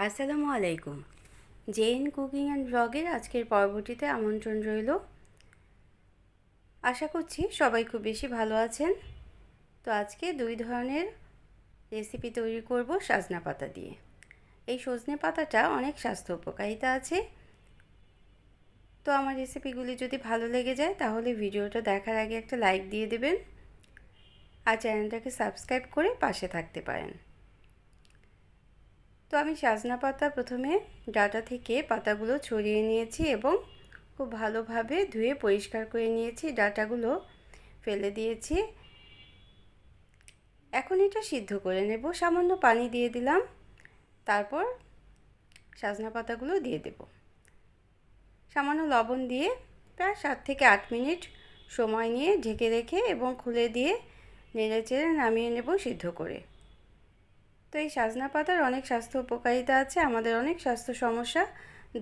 আসসালামু আলাইকুম। JN cooking and ব্লগের আজকের পর্বটিতে আমন্ত্রণ রইল। আশা করছি সবাই খুব বেশি ভালো আছেন। তো আজকে দুই ধরনের রেসিপি তৈরি করব সজনে পাতা দিয়ে। এই সজনে পাতাটা অনেক স্বাস্থ্য উপকারিতা আছে। তো আমার রেসিপিগুলি যদি ভালো লেগে যায় তাহলে ভিডিওটা দেখার আগে একটা লাইক দিয়ে দেবেন আর চ্যানেলটাকে সাবস্ক্রাইব করে পাশে থাকতে পারেন। তো আমি সজনে পাতা প্রথমে ডাঁটা থেকে পাতাগুলো ছড়িয়ে নিয়েছি এবং খুব ভালোভাবে ধুয়ে পরিষ্কার করে নিয়েছি। ডাঁটাগুলো ফেলে দিয়েছি। এখন এটা সিদ্ধ করে নেব। সামান্য পানি দিয়ে দিলাম, তারপর সজনে পাতাগুলো দিয়ে দেব। সামান্য লবণ দিয়ে প্রায় 7 থেকে 8 মিনিট সময় নিয়ে ঢেকে রেখে এবং খুলে দিয়ে নেড়েচেড়ে নামিয়ে নেব সিদ্ধ করে। তো এই সজনে পাতার অনেক স্বাস্থ্য উপকারিতা আছে। আমাদের অনেক স্বাস্থ্য সমস্যা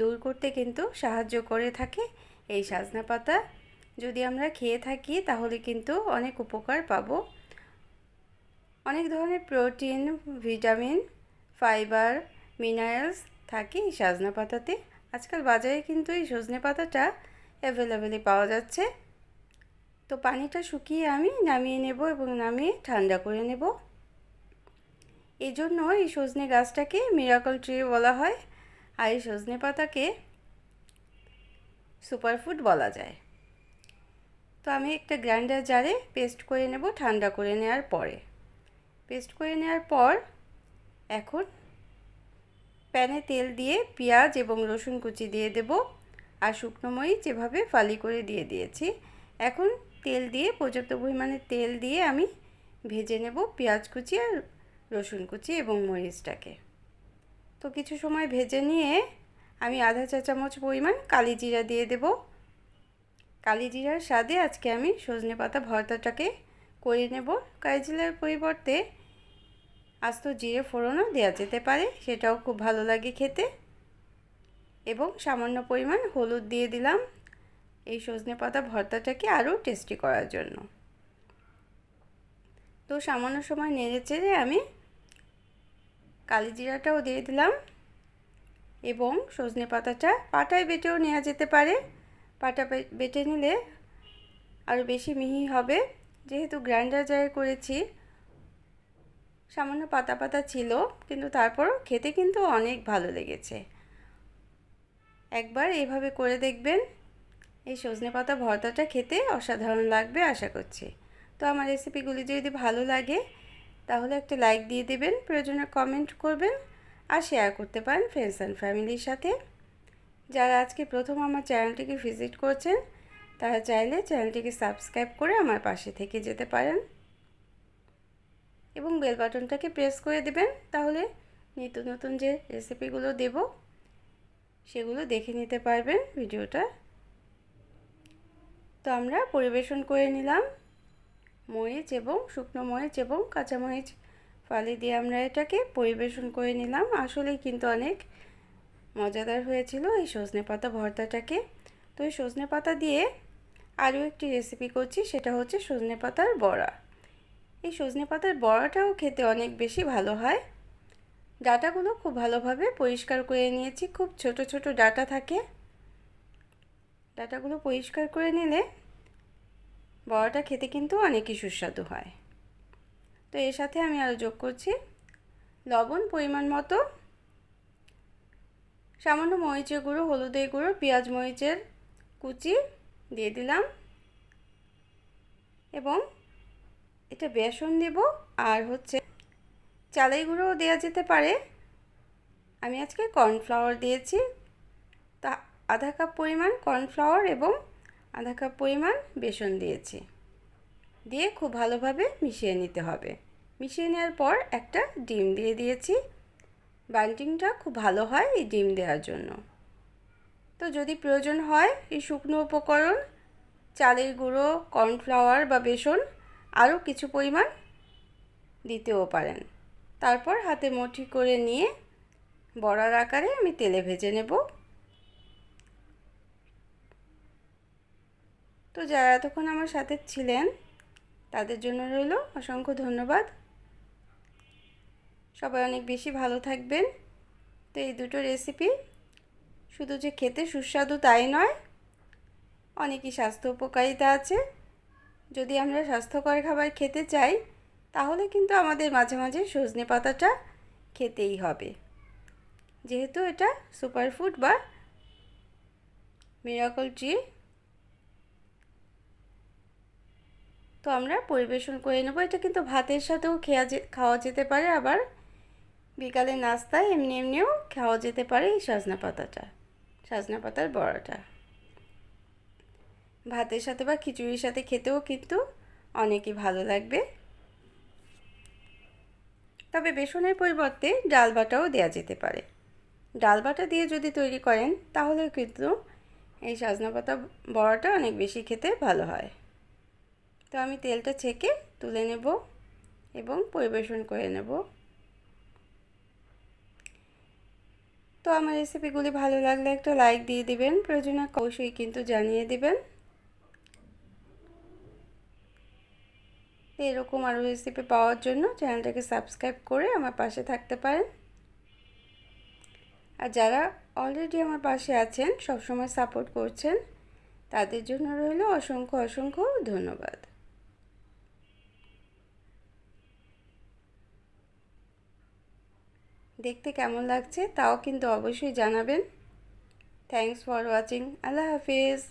দূর করতে কিন্তু সাহায্য করে থাকে এই সজনে পাতা। যদি আমরা খেয়ে থাকি তাহলে কিন্তু অনেক উপকার পাবো। অনেক ধরনের প্রোটিন, ভিটামিন, ফাইবার, মিনারেলস থাকে এই সজনে পাতাতে। আজকাল বাজারে কিন্তু এই সজনে পাতাটা অ্যাভেলেবেলই পাওয়া যাচ্ছে। তো পানিটা শুকিয়ে আমি নামিয়ে নেব এবং নামিয়ে ঠান্ডা করে নেব। এই জন্য এই সজনে গাছটাকে মিরাকল ট্রি বলা হয়, আর এই সজনে পাতাকে সুপারফুড বলা যায়। তো আমি একটা গ্রাইন্ডার জারে পেস্ট করে নেব ঠান্ডা করে নেওয়ার পরে। পেস্ট করে নেওয়ার পর এখন প্যানে তেল দিয়ে পেঁয়াজ এবং রসুন কুচি দিয়ে দেব আর শুকনো মরিচ এভাবে ফালি করে দিয়ে দিয়েছি। এখন তেল দিয়ে পর্যাপ্ত পরিমাণে তেল দিয়ে আমি ভেজে নেব পেঁয়াজ কুচি আর রসুন কুচি এবং মরিচটাকে। তো কিছু সময় ভেজে নিয়ে আমি আধা চা চামচ পরিমাণ কালি জিরা দিয়ে দেব। কালি জিরার স্বাদে আজকে আমি সজনে পাতা ভর্তাটাকে করে নেব। কালি জিরার পরিবর্তে আস্ত জিরে ফোড়নও দেওয়া যেতে পারে, সেটাও খুব ভালো লাগে খেতে। এবং সামান্য পরিমাণ হলুদ দিয়ে দিলাম এই সজনে পাতা ভর্তাটাকে আরও টেস্টি করার জন্য। তো সামান্য সময় নেড়ে চেড়ে আমি কালি জিরাটাও দিয়ে দিলাম এবং সজনে পাতাটা পাটায় বেটেও নেওয়া যেতে পারে। পাটা বেটে নিলে আরও বেশি মিহি হবে। যেহেতু গ্রাইন্ডার জারে করেছি সামান্য পাতা পাতা ছিল, কিন্তু তারপরও খেতে কিন্তু অনেক ভালো লেগেছে। একবার এইভাবে করে দেখবেন, এই সজনে পাতা ভর্তাটা খেতে অসাধারণ লাগবে আশা করছি। তো আমার রেসিপিগুলি যদি ভালো লাগে তাহলে একটা লাইক দিয়ে দেবেন, প্রয়োজনে কমেন্ট করবেন আর শেয়ার করতে পারেন ফ্রেন্ডস অ্যান্ড ফ্যামিলির সাথে। যারা আজকে প্রথম আমার চ্যানেলটিকে ভিজিট করছেন তারা চাইলে চ্যানেলটিকে সাবস্ক্রাইব করে আমার পাশে থেকে যেতে পারেন এবং বেল বাটনটাকে প্রেস করে দেবেন, তাহলে নিত্য নতুন যে রেসিপিগুলো দেব সেগুলো দেখে নিতে পারবেন ভিডিওটা। তো আমরা পরিবেশন করে নিলাম। মরিচ এবং শুকনো মরিচ এবং কাঁচামরিচ ফালি দিয়ে আমরা এটাকে পরিবেশন করে নিলাম। আসলেই কিন্তু অনেক মজাদার হয়েছিল এই সজনে পাতা ভর্তাটাকে। তো এই সজনে পাতা দিয়ে আরও একটি রেসিপি করছি, সেটা হচ্ছে সজনে পাতার বড়া। এই সজনে পাতার বড়াটাও খেতে অনেক বেশি ভালো হয়। ডাঁটাগুলো খুব ভালোভাবে পরিষ্কার করে নিয়েছি। খুব ছোট ছোট ডাঁটা থাকে। ডাঁটাগুলো পরিষ্কার করে নিলে বড়াটা খেতে কিন্তু অনেকই সুস্বাদু হয়। তো এর সাথে আমি আরও যোগ করছি লবণ পরিমাণ মতো, সামান্য মরিচের গুঁড়ো, হলুদের গুঁড়ো, পেঁয়াজ মরিচের কুচি দিয়ে দিলাম এবং এটা বেসন দেব আর হচ্ছে চালের গুঁড়োও দেওয়া যেতে পারে। আমি আজকে কর্নফ্লাওয়ার দিয়েছি। তা আধা কাপ পরিমাণ কর্নফ্লাওয়ার এবং আধা কাপ পরিমাণ বেসন দিয়েছি, দিয়ে খুব ভালোভাবে মিশিয়ে নিতে হবে। মিশিয়ে নেওয়ার পর একটা ডিম দিয়ে দিয়েছি। বাইন্ডিংটা খুব ভালো হয় এই ডিম দেওয়ার জন্য। তো যদি প্রয়োজন হয় এই শুকনো উপকরণ চালের গুঁড়ো, কর্নফ্লাওয়ার বা বেসন আরও কিছু পরিমাণ দিতেও পারেন। তারপর হাতে মুঠি করে নিয়ে বড়ার আকারে আমি তেলে ভেজে নেব। তো যারা এতক্ষণ আমার সাথে ছিলেন তাদের জন্য রইল অসংখ্য ধন্যবাদ। সবাই অনেক বেশি ভালো থাকবেন, তো এই দুটো রেসিপি শুধু যে খেতে সুস্বাদু তাই নয়, অনেকই স্বাস্থ্য উপকারিতা আছে। যদি আমরা স্বাস্থ্যকর খাবার খেতে চাই তাহলে কিন্তু আমাদের মাঝে মাঝে সজনে পাতাটা খেতেই হবে, যেহেতু এটা সুপারফুড বা মিরাকল ট্রি। তো আমরা পরিবেশন করে নেব। এটা কিন্তু ভাতের সাথেও খাওয়া যেতে পারে, আবার বিকালে নাস্তায় এমনি এমনিও খাওয়া যেতে পারে এই সজনা পাতার বড়াটা। ভাতের সাথে বা খিচুড়ির সাথে খেতেও কিন্তু অনেকই ভালো লাগবে। তবে বেসনের পরিবর্তে ডাল বাটাও দেওয়া যেতে পারে। ডাল বাটা দিয়ে যদি তৈরি করেন তাহলে কিন্তু এই সজনা পাতা বড়াটা অনেক বেশি খেতে ভালো হয়। তো আমি তেলটা ছেঁকে তুলে নেব এবং পরিবেশন করে নেব। তো আমার রেসিপিগুলি ভালো লাগলে একটা লাইক দিয়ে দিবেন, প্রয়োজনে অবশ্যই কিন্তু জানিয়ে দিবেন। এরকম আরও রেসিপি পাওয়ার জন্য চ্যানেলটাকে সাবস্ক্রাইব করে আমার পাশে থাকতে পারেন। আর যারা অলরেডি আমার পাশে আছেন, সবসময় সাপোর্ট করছেন, তাদের জন্য রইল অসংখ্য অসংখ্য ধন্যবাদ। দেখতে কেমন লাগছে তাও কিন্তু অবশ্যই জানাবেন। Thanks for watching. Allah Hafiz.